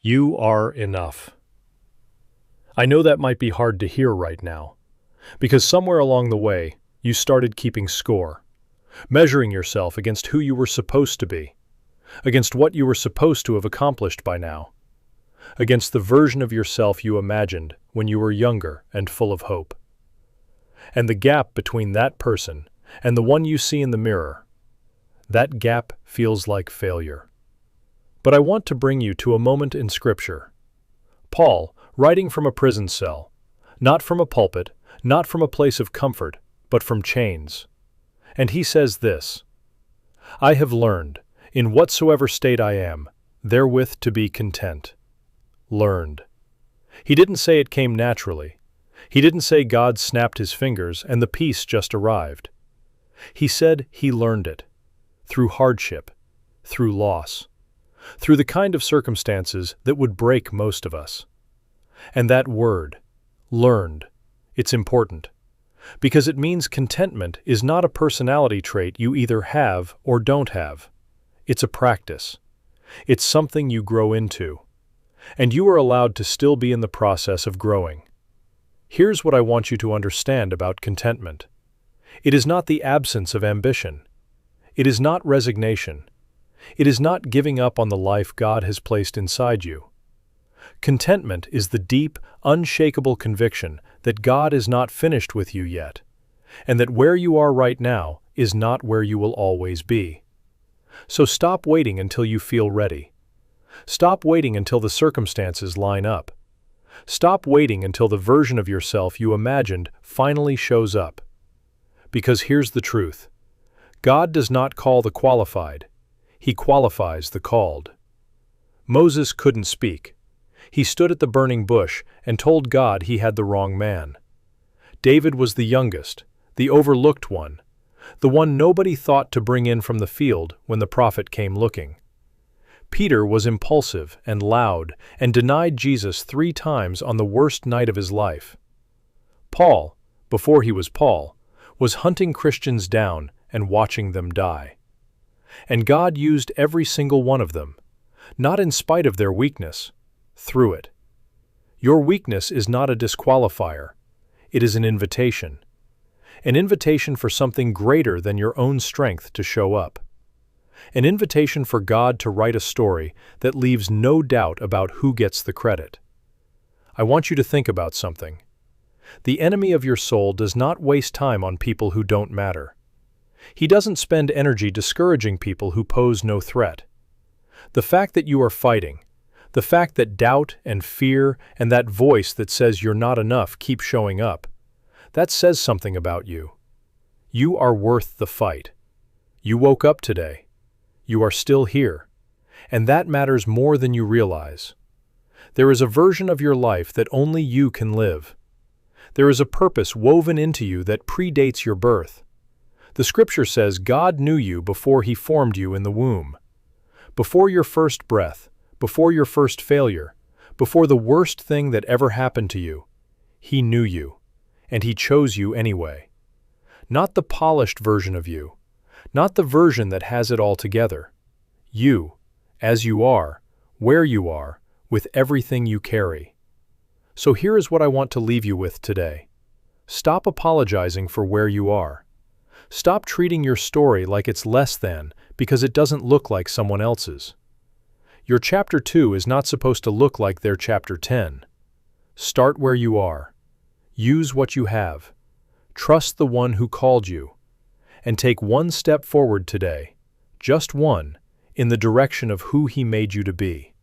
You are enough. I know that might be hard to hear right now, because somewhere along the way, you started keeping score, measuring yourself against who you were supposed to be, against what you were supposed to have accomplished by now, against the version of yourself you imagined when you were younger and full of hope. And the gap between that person and the one you see in the mirror, that gap feels like failure. But I want to bring you to a moment in Scripture. Paul, writing from a prison cell, not from a pulpit, not from a place of comfort, but from chains. And he says this, "I have learned, in whatsoever state I am, therewith to be content." Learned. He didn't say it came naturally. He didn't say God snapped his fingers and the peace just arrived. He said he learned it. Through hardship, through loss, through the kind of circumstances that would break most of us. And that word, learned, it's important, because it means contentment is not a personality trait you either have or don't have. It's a practice. It's something you grow into. And you are allowed to still be in the process of growing. Here's what I want you to understand about contentment. It is not the absence of ambition. It is not resignation. It is not giving up on the life God has placed inside you. Contentment is the deep, unshakable conviction that God is not finished with you yet, and that where you are right now is not where you will always be. So stop waiting until you feel ready. Stop waiting until the circumstances line up. Stop waiting until the version of yourself you imagined finally shows up. Because here's the truth. God does not call the qualified. He qualifies the called. Moses couldn't speak. He stood at the burning bush and told God he had the wrong man. David was the youngest, the overlooked one, the one nobody thought to bring in from the field when the prophet came looking. Peter was impulsive and loud and denied Jesus 3 times on the worst night of his life. Paul, before he was Paul, was hunting Christians down and watching them die. And God used every single one of them, not in spite of their weakness, through it. Your weakness is not a disqualifier. It is an invitation. An invitation for something greater than your own strength to show up. An invitation for God to write a story that leaves no doubt about who gets the credit. I want you to think about something. The enemy of your soul does not waste time on people who don't matter. He doesn't spend energy discouraging people who pose no threat. The fact that you are fighting, the fact that doubt and fear and that voice that says you're not enough keep showing up, that says something about you. You are worth the fight. You woke up today. You are still here. And that matters more than you realize. There is a version of your life that only you can live. There is a purpose woven into you that predates your birth. The Scripture says God knew you before He formed you in the womb. Before your first breath, before your first failure, before the worst thing that ever happened to you, He knew you, and He chose you anyway. Not the polished version of you, not the version that has it all together. You, as you are, where you are, with everything you carry. So here is what I want to leave you with today. Stop apologizing for where you are. Stop treating your story like it's less than because it doesn't look like someone else's. Your chapter 2 is not supposed to look like their chapter 10. Start where you are. Use what you have. Trust the one who called you. And take one step forward today, just one, in the direction of who He made you to be.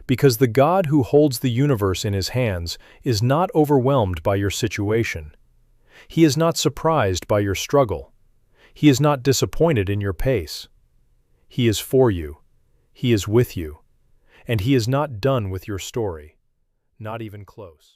Because the God who holds the universe in His hands is not overwhelmed by your situation. He is not surprised by your struggle. He is not disappointed in your pace. He is for you. He is with you. And He is not done with your story. Not even close.